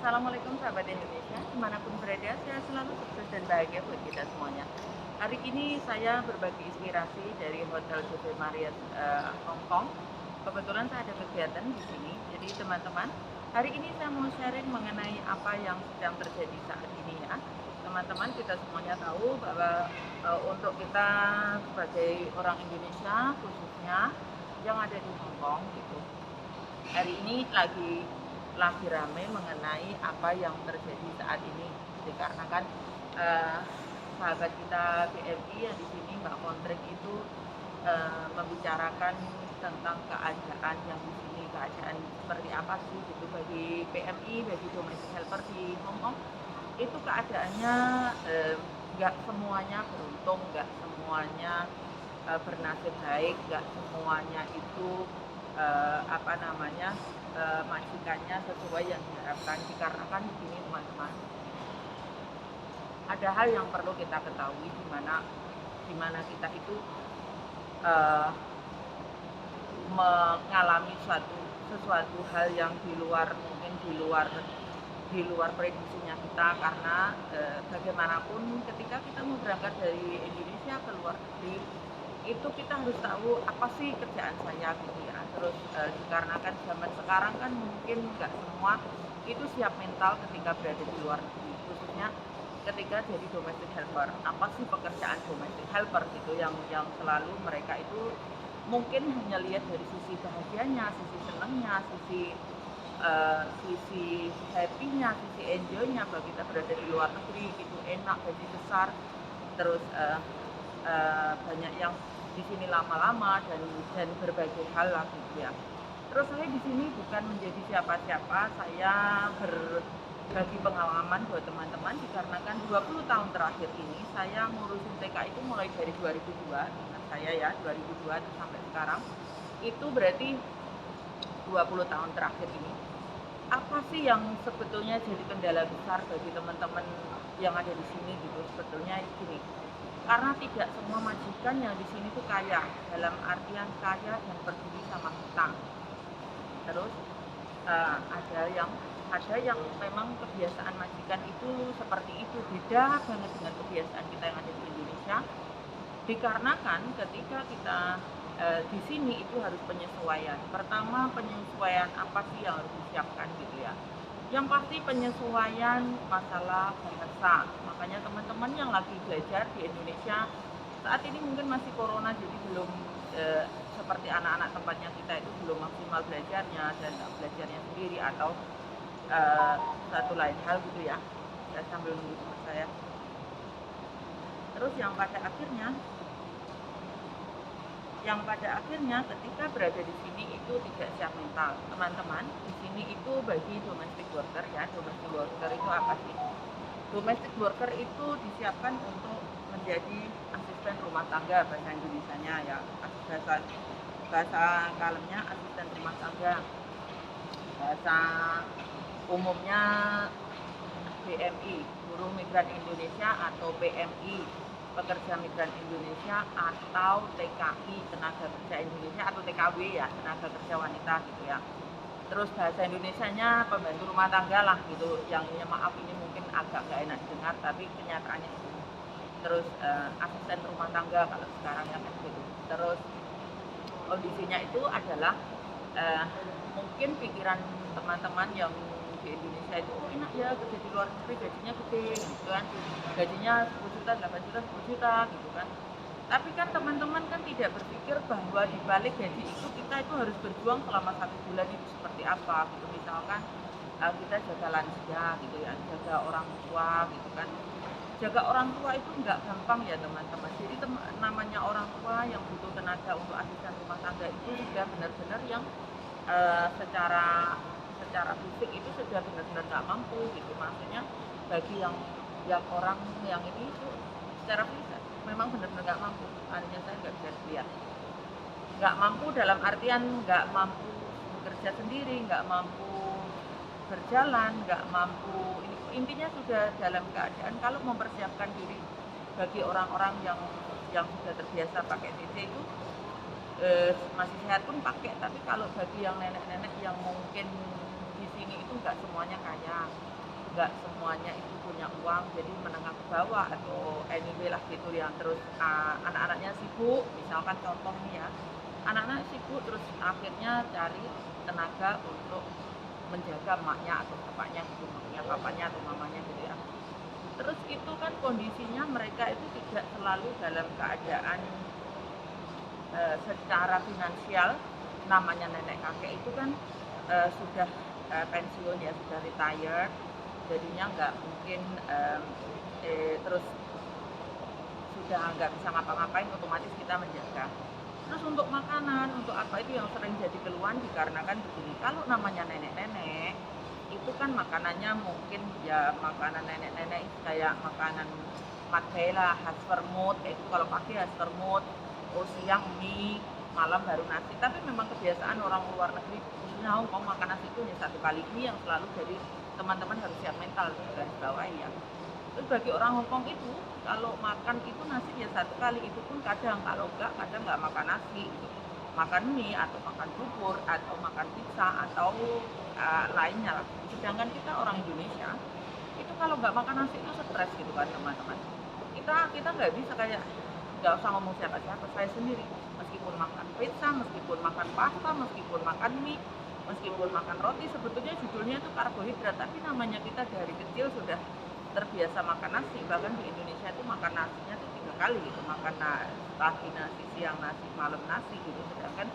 Assalamualaikum sahabat Indonesia, dimanapun berada, saya selalu sukses dan bahagia buat kita semuanya. Hari ini saya berbagi inspirasi dari Hotel Jose Marriott Hong Kong. Kebetulan saya ada kegiatan di sini, jadi teman-teman, hari ini saya mau sharing mengenai apa yang sedang terjadi saat ini ya. Teman-teman, kita semuanya tahu bahwa untuk kita sebagai orang Indonesia khususnya yang ada di Hong Kong gitu, hari ini lagi rame mengenai apa yang terjadi saat ini. Dikarenakan eh, sahabat kita BMI yang di sini Mbak Kontrik itu membicarakan tentang keadaan yang di sini, keadaan seperti apa sih gitu bagi PMI, bagi domestic helper di Hong Kong. Itu keadaannya nggak semuanya beruntung, nggak semuanya bernasib baik, nggak semuanya itu apa namanya majikannya sesuai yang diharapkan. Dikarenakan di sini teman-teman ada hal yang perlu kita ketahui, di mana kita itu uh, mengalami sesuatu hal yang mungkin di luar prediksinya kita, karena bagaimanapun ketika kita mau berangkat dari Indonesia ke luar negeri itu kita harus tahu apa sih kerjaan saya gitu ya. Terus dikarenakan zaman sekarang kan mungkin nggak semua itu siap mental ketika berada di luar negeri, khususnya ketika jadi domestic helper. Apa sih pekerjaan domestic helper gitu yang selalu mereka itu mungkin hanya lihat dari sisi bahagianya, sisi senangnya, sisi happy-nya, sisi enjoy-nya bahwa kita berada di luar negeri gitu, enak, gaji besar, terus banyak yang di sini lama-lama dan berbagai hal lah gitu ya. Terus saya di sini bukan menjadi siapa-siapa, saya berbagi pengalaman buat teman-teman, dikarenakan 20 tahun terakhir ini saya ngurusin TK itu mulai dari 2002, ingat saya ya, 2002 sampai sekarang. Itu berarti 20 tahun terakhir ini. Apa sih yang sebetulnya jadi kendala besar bagi teman-teman yang ada di sini gitu? Sebetulnya gini, karena tidak semua majikan yang di sini tuh kaya, dalam artian kaya dan peduli sama kita. Terus ada yang memang kebiasaan majikan itu seperti itu, beda banget dengan kebiasaan kita yang ada di Indonesia. Dikarenakan ketika kita di sini itu harus penyesuaian. Pertama, penyesuaian apa sih yang harus disiapkan gitu ya. Yang pasti penyesuaian masalah bahasa. Makanya teman-teman yang lagi belajar di Indonesia saat ini mungkin masih corona, jadi belum seperti anak-anak tempatnya kita itu belum maksimal belajarnya dan belajarnya sendiri atau satu lain hal gitu ya. Saya sambil nunggu teman saya. Terus yang pada akhirnya ketika berada di sini itu tidak siap mental. Teman-teman, di sini itu bagi domestic worker ya, domestic worker itu apa sih? Domestic worker itu disiapkan untuk menjadi asisten rumah tangga, bahasa Indonesianya ya, bahasa kalemnya asisten rumah tangga, bahasa umumnya BMI, Buruh Migran Indonesia, atau PMI, Pekerja Migran Indonesia, atau TKI, Tenaga Kerja Indonesia, atau TKW ya, Tenaga Kerja Wanita gitu ya. Terus bahasa Indonesianya pembantu rumah tangga lah gitu, yang maaf ini mungkin agak nggak enak didengar tapi kenyataannya itu. Terus asisten rumah tangga kalau sekarang ya kan gitu. Terus kondisinya itu adalah eh, mungkin pikiran teman-teman yang di Indonesia itu, oh enak ya kerja di luar negeri, gajinya gede gitu kan, gajinya 10 juta, 8 juta, 10 juta gitu kan. Tapi kan teman-teman kan tidak berpikir bahwa di balik gaji itu kita itu harus berjuang selama 1 bulan itu seperti apa gitu. Misalkan kita jaga lansia gitu ya, jaga orang tua gitu kan. Jaga orang tua itu nggak gampang ya teman-teman. Jadi namanya orang tua yang butuh tenaga untuk asisten rumah tangga itu sudah benar-benar yang secara fisik itu sudah benar-benar nggak mampu gitu. Maksudnya bagi yang orang yang ini itu secara fisik memang benar-benar nggak mampu. Artinya saya nggak bisa lihat. Nggak mampu dalam artian nggak mampu bekerja sendiri, nggak mampu berjalan, nggak mampu. Intinya sudah dalam keadaan kalau mempersiapkan diri bagi orang-orang yang sudah terbiasa pakai TC itu masih sehat pun pakai, tapi kalau bagi yang nenek-nenek yang mungkin di sini itu nggak semuanya kaya, nggak semuanya itu punya uang, jadi menengah ke bawah atau anyway lah gitu ya. Terus anak-anaknya sibuk, misalkan contoh nih ya, anak-anak sibuk terus akhirnya cari tenaga untuk menjaga emaknya atau bapaknya gitu, maksudnya bapaknya atau mamanya gitu ya. Terus itu kan kondisinya mereka itu tidak selalu dalam keadaan secara finansial, namanya nenek kakek itu kan sudah pensiun ya, sudah retired, jadinya nggak mungkin terus sudah nggak bisa ngapa-ngapain, otomatis kita menjaga. Terus untuk makanan, untuk apa itu yang sering jadi keluhan dikarenakan begini, kalau namanya nenek-nenek itu kan makanannya mungkin ya makanan nenek-nenek kayak makanan matbela, khas vermouth, itu kalau pagi khas vermouth, oh siang mie, malam baru nasi. Tapi memang kebiasaan orang luar negeri, khususnya Hong Kong, makan nasi itu hanya satu kali. Ini yang selalu jadi teman-teman harus siap mental dari bawah ya. Terus bagi orang Hong Kong itu kalau makan itu nasi ya satu kali, itu pun kadang, kalau enggak kadang nggak makan nasi gitu. Makan mie atau makan bubur atau makan pizza atau lainnya lah. Sedangkan kita orang Indonesia itu kalau nggak makan nasi itu stres gitu kan teman-teman. Kita nggak bisa kayak, nggak usah ngomong siapa-siapa, saya sendiri meskipun makan pizza, meskipun makan pasta, meskipun makan mie, meskipun makan roti, sebetulnya judulnya itu karbohidrat, tapi namanya kita dari kecil sudah terbiasa makan nasi. Bahkan di Indonesia itu makan nasinya tuh 3 kali gitu, makan pagi nasi, siang nasi, malam nasi gitu. Sedangkan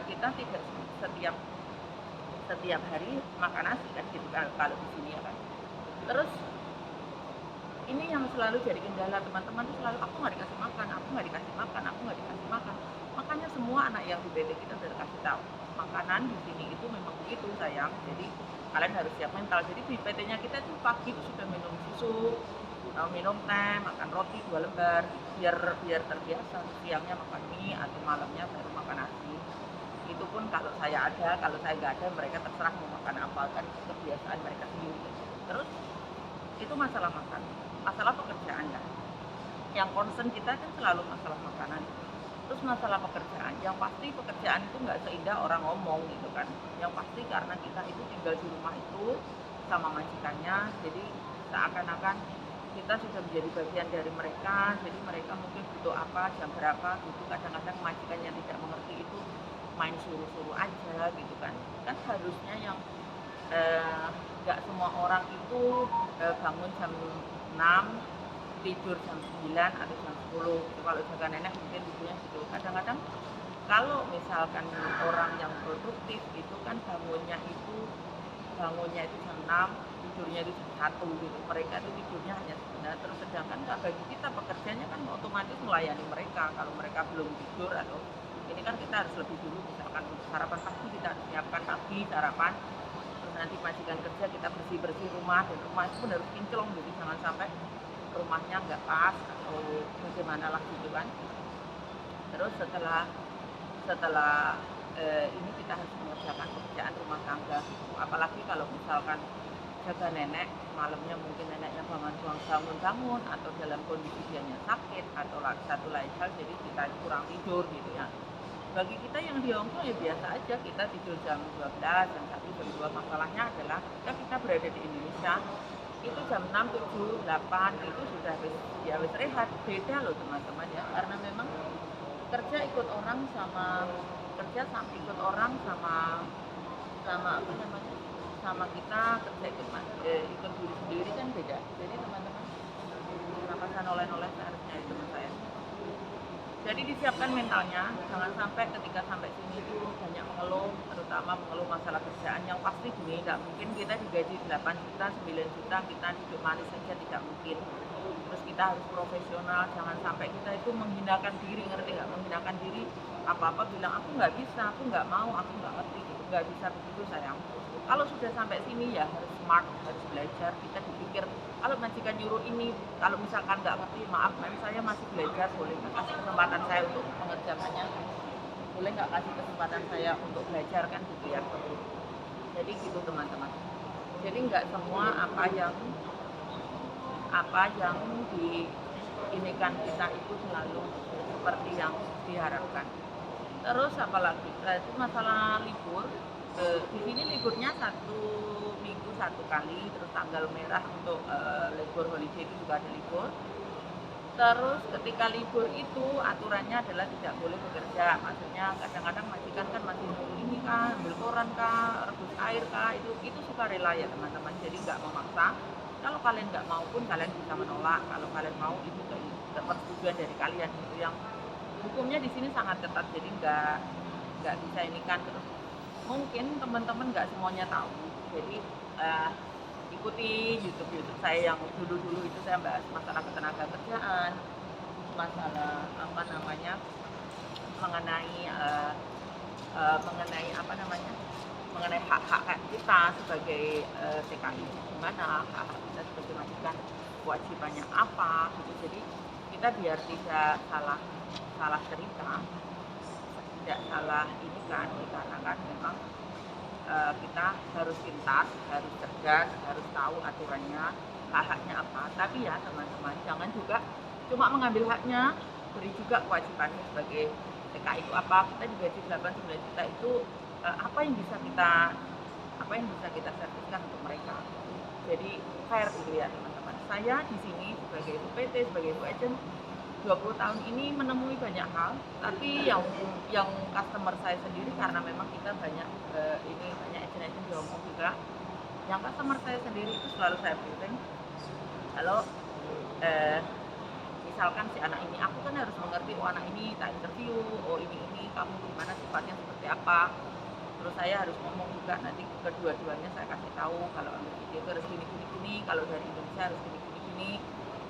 kita tidak setiap setiap hari makan nasi kan gitu kalau di sini ya kan. Terus ini yang selalu jadi kendala teman-teman tuh, selalu aku nggak dikasih makan, aku nggak dikasih makan, aku nggak dikasih makan. Makanya semua anak yang di PT kita udah kasih tahu, makanan di sini itu memang begitu sayang. Jadi kalian harus siap mental. Jadi di PT-nya kita itu pagi itu sudah minum susu, minum teh, makan roti 2 lembar, biar biar terbiasa. Siangnya makan mie atau malamnya baru makan nasi. Itu pun kalau saya ada, kalau saya nggak ada mereka terserah mau makan apa, kan kebiasaan mereka sendiri. Terus itu masalah makan, masalah pekerjaan kan. Yang concern kita kan selalu masalah makanan. Terus masalah pekerjaan, yang pasti pekerjaan itu nggak seindah orang ngomong gitu kan. Yang pasti karena kita itu tinggal di rumah itu sama majikannya, jadi seakan-akan kita sudah menjadi bagian dari mereka. Jadi mereka mungkin butuh apa, jam berapa gitu. Kadang-kadang majikan yang tidak mengerti itu main suruh-suruh aja gitu kan. Kan harusnya yang nggak semua orang itu bangun jam 6, tidur jam 9 atau jam 10 gitu. Kalau jaga nenek mungkin tidurnya gitu. Kadang-kadang kalau misalkan orang yang produktif itu kan bangunnya itu jam 6, tidurnya itu jam 1 gitu. Mereka itu tidurnya hanya sebentar. Terus sedangkan bagi kita pekerjanya kan otomatis melayani mereka. Kalau mereka belum tidur atau ini kan kita harus lebih dulu, misalkan untuk sarapan pagi kita harus siapkan pagi sarapan. Terus nanti majikan kerja kita bersih-bersih rumah, dan rumah itu pun harus kinclong, jadi jangan sampai rumahnya nggak pas atau bagaimana lah gitu kan. Terus setelah ini kita harus mengerjakan pekerjaan rumah tangga gitu. Apalagi kalau misalkan jaga nenek, malamnya mungkin neneknya bangun atau dalam kondisi dianya sakit atau satu lain hal, jadi kita kurang tidur gitu ya. Bagi kita yang di Hongkong ya biasa aja, kita tidur jam 12, jam 1, jam 2. Masalahnya adalah ketika kita berada di Indonesia itu jam 6, 7, 8 itu sudah wis rehat. Beda loh teman-teman ya, karena memang kerja ikut orang sama ikut orang sama apa namanya, sama kita kerja ikut diri sendiri kan beda. Jadi teman-teman, napasan oleh-oleh seharusnya itu teman saya. Jadi disiapkan mentalnya, jangan sampai ketika sampai sini itu banyak mengeluh, terutama mengeluh masalah kerjaan. Yang pasti gini, nggak mungkin kita digaji 8 juta, 9 juta, kita hidup manis saja, tidak mungkin. Terus kita harus profesional, jangan sampai kita itu menghinakan diri, ngerti nggak? Menghinakan diri, apa-apa bilang aku nggak bisa, aku nggak mau, aku nggak ngerti, gitu. Nggak bisa begitu sayang. Kalau sudah sampai sini ya harus smart, harus belajar. Kita dipikir kalau majikan nyuruh ini, kalau misalkan nggak ngerti, maaf mem, saya masih belajar, boleh nggak kasih kesempatan saya untuk mengerjakannya, boleh nggak kasih kesempatan saya untuk belajar kan gitu ya. Jadi gitu teman-teman. Jadi nggak semua apa yang diinikan kita itu selalu seperti yang diharapkan. Terus apalagi itu masalah libur. di sini liburnya 1 minggu 1 kali, terus tanggal merah untuk libur holiday itu juga ada libur. Terus ketika libur itu aturannya adalah tidak boleh bekerja. Maksudnya kadang-kadang majikan kan masih nyuruh ini kah, ambil koran kah, rebus air kah, itu sukarela ya teman-teman. Jadi nggak memaksa. Kalau kalian nggak mau pun kalian bisa menolak. Kalau kalian mau itu persetujuan dari kalian itu yang hukumnya di sini sangat ketat. Jadi nggak bisa ini kan. Terus mungkin teman-teman nggak semuanya tahu. Jadi ikuti YouTube saya yang dulu itu saya bahas masalah ketenaga kerjaan, masalah apa namanya mengenai apa namanya mengenai hak-hak kita sebagai TKI, gimana hak-hak kita sebagai majikan, kewajibannya apa gitu. Jadi kita biar tidak salah cerita, tidak salah ini kan, dikarenakan memang kita harus pintar, harus cerdas, harus tahu aturannya, hak-haknya apa. Tapi ya teman-teman, jangan juga cuma mengambil haknya, beri juga kewajibannya sebagai TKI itu apa. Kita digaji 8-9 juta itu apa yang bisa kita serviskan untuk mereka. Jadi fair gitu ya teman-teman. Saya di sini sebagai UPT, sebagai agent 20 tahun ini menemui banyak hal, tapi yang customer saya sendiri, karena memang kita banyak banyak agent-agent di Hongkong juga, yang customer saya sendiri itu selalu saya briefing. Kalau misalkan si anak ini, aku kan harus mengerti, oh anak ini tak interview, oh ini kamu gimana sifatnya seperti apa. Terus saya harus ngomong juga nanti kedua-duanya saya kasih tahu, kalau ambil video itu harus gini, kalau dari Indonesia harus gini.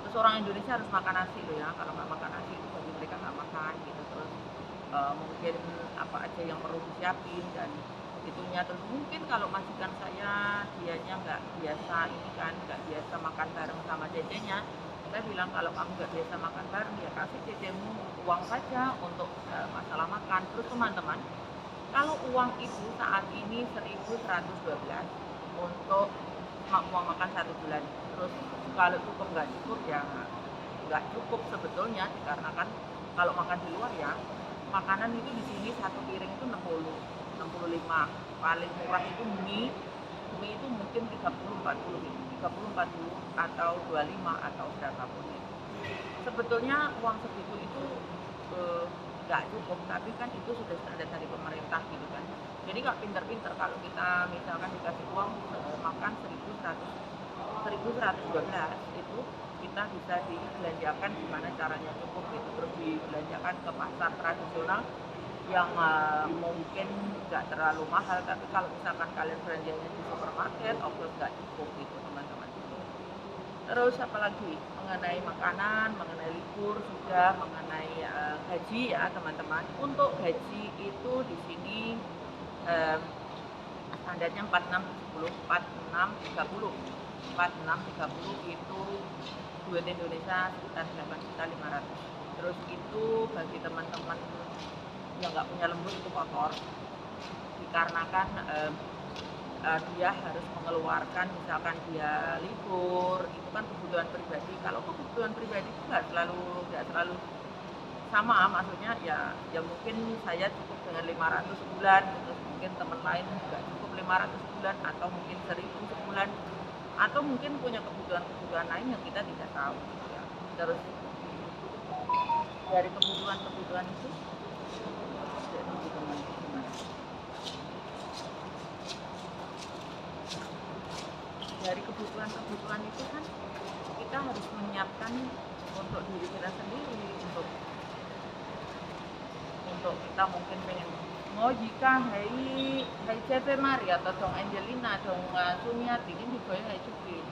Terus orang Indonesia harus makan nasi loh ya, kalau nggak makan nasi itu bagi mereka nggak makan gitu. Terus mungkin apa aja yang perlu disiapin dan itunya. Terus mungkin kalau majikan saya dianya nggak biasa ini kan, nggak biasa makan bareng sama dedenya, saya bilang kalau kamu nggak biasa makan bareng ya kasih dedemu uang saja untuk masalah makan. Terus teman-teman, kalau uang itu saat ini 1.112 untuk uang makan 1 bulan. Terus kalau cukup nggak cukup ya nggak cukup sebetulnya, dikarenakan kalau makan di luar ya makanan itu di sini satu piring itu 65, paling murah itu mie itu mungkin 30-40 atau 25 atau berapapun itu. Sebetulnya uang segitu itu nggak cukup, tapi kan itu sudah standar dari pemerintah gitu kan. Jadi nggak pinter-pinter kalau kita misalkan dikasih uang makan 1.112 itu kita bisa dibelanjakan gimana caranya cukup gitu, terus dibelanjakan ke pasar tradisional yang mungkin nggak terlalu mahal. Tapi kalau misalkan kalian belanjanya di supermarket, of course nggak cukup gitu teman-teman. Terus apalagi mengenai makanan, mengenai libur juga, mengenai gaji ya teman-teman. Untuk gaji itu di sini standarnya 4630 itu duit Indonesia sekitar 8.500.000. Terus itu bagi teman-teman yang nggak punya lembur itu kotor, dikarenakan dia harus mengeluarkan, misalkan dia libur, itu kan kebutuhan pribadi. Kalau kebutuhan pribadi itu nggak selalu sama, maksudnya ya mungkin saya cukup dengan 500 sebulan, terus mungkin teman lain nggak cukup 500 sebulan, atau mungkin 1.000 sebulan, atau mungkin punya kebutuhan lain yang kita tidak tahu gitu ya. Terus dari kebutuhan itu dari kebutuhan itu kan kita harus menyiapkan untuk diri kita sendiri, untuk kita mungkin pengen mau jika hai CP Mari atau dong Angelina dong Sumiati ini juga hai cukup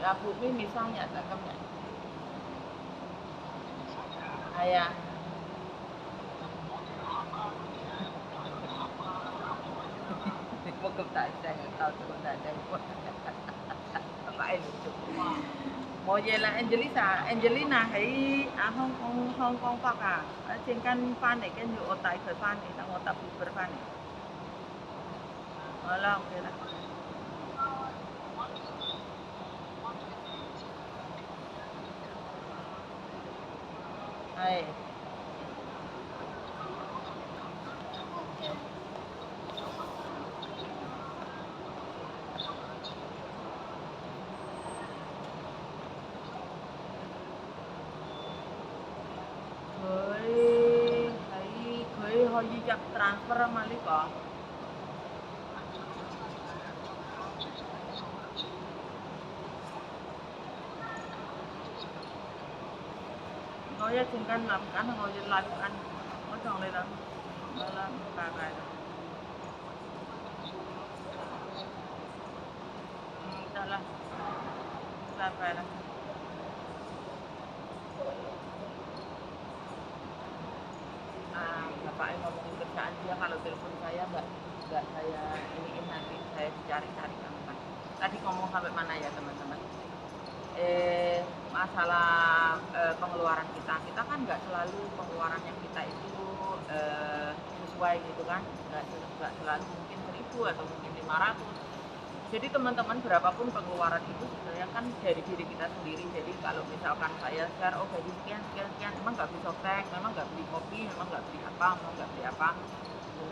ya bumi misalnya takutnya ayah Bukap tak saya tahu tu tak ada apa itu. Mau jalan Angelina hai Hong Kong Park trên căn fan này cái nhiều tại khởi fan này đang ngồi tập bự fan này. Là ok lah. Hai. siap transfer mali kok. Nói trên kênh làm cảnh ngồi trên live của anh có tròn đây đó là bà này đó là về là Bapak yang ngomongin kerjaan dia kalau telepon saya nggak saya iniin nanti saya cari-cari kan. Tadi ngomong sampai mana ya teman-teman? Masalah pengeluaran kita kan nggak selalu pengeluaran yang kita itu sesuai gitu kan, nggak selalu mungkin 1.000 atau mungkin 500. Jadi teman-teman berapapun pengeluaran itu sebenarnya kan dari diri kita sendiri. Jadi kalau misalkan saya share, oh gaji sekian, memang nggak beli softtek, memang nggak beli kopi, memang nggak beli apa, memang nggak beli apa.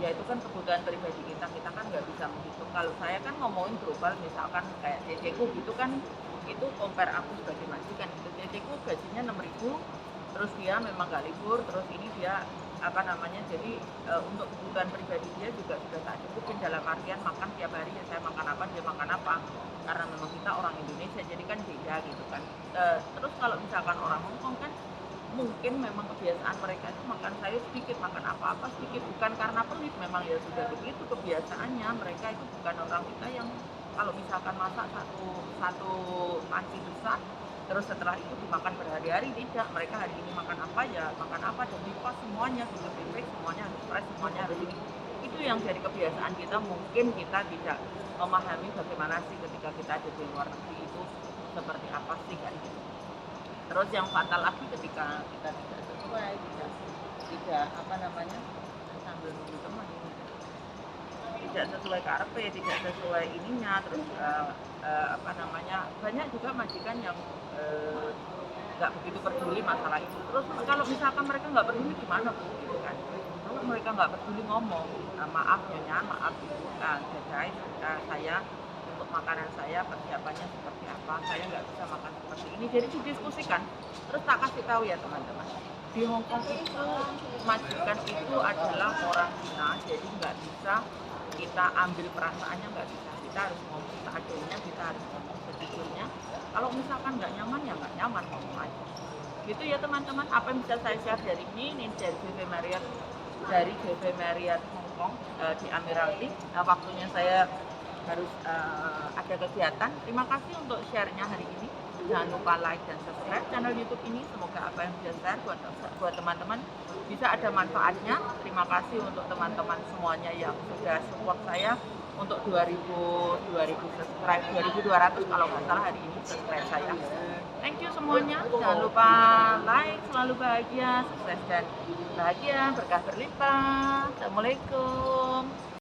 Ya itu kan kebutuhan pribadi kita kan nggak bisa menghitung. Kalau saya kan ngomongin global, misalkan kayak ceceku gitu kan, itu compare aku sebagai majikan gitu. Ceceku gajinya 6.000, terus dia memang nggak libur, terus ini dia jadi untuk kebutuhan pribadi dia juga sudah tak cukupin, dalam artian makan tiap hari ya saya makan apa dia makan apa, karena memang kita orang Indonesia jadi kan beda gitu kan. Terus kalau misalkan orang Hongkong kan mungkin memang kebiasaan mereka itu makan sayur sedikit, makan apa-apa sedikit, bukan karena pelit, memang ya sudah begitu kebiasaannya. Mereka itu bukan orang kita yang kalau misalkan masak satu panci besar terus setelah itu dimakan berhari-hari, tidak. Mereka hari ini makan apa ya makan apa, dan dipas semuanya, sudah pipih semuanya harus fresh, semuanya harus ini. Itu yang jadi kebiasaan kita, mungkin kita tidak memahami bagaimana sih ketika kita ada di luar negeri itu seperti apa sih kan gitu. Terus yang fatal lagi ketika kita tidak sesuai, tidak sambil nunggu teman ini, tidak sesuai KRP, tidak sesuai ininya, terus banyak juga majikan yang nggak begitu peduli masalah itu. Terus kalau misalkan mereka nggak peduli gimana Bu gitu kan? Kalau mereka nggak peduli ngomong, maaf nyonya, maaf ibu, guys, saya untuk makanan saya persiapannya seperti apa, saya nggak bisa makan seperti ini. Jadi didiskusikan. Terus tak kasih tahu ya teman-teman, di Hongkong itu majikan itu adalah orang Cina, jadi nggak bisa kita ambil perasaannya, nggak bisa. Kita harus ngomong seadanya, kita harus ngomong sejujurnya. Kalau misalkan nggak nyaman ya nggak nyaman, ngomong aja. Gitu ya teman-teman, apa yang bisa saya share dari ini dari JV Marriott Hongkong di Admiralty. Waktunya saya harus ada kegiatan. Terima kasih untuk share-nya hari ini. Jangan lupa like dan subscribe channel YouTube ini. Semoga apa yang saya share buat teman-teman bisa ada manfaatnya. Terima kasih untuk teman-teman semuanya yang sudah support saya untuk 2000 subscribe, 2200 kalau nggak salah hari ini subscribe saya. Thank you semuanya. Jangan lupa like, selalu bahagia, sukses dan bahagia, berkah berlimpah. Assalamualaikum.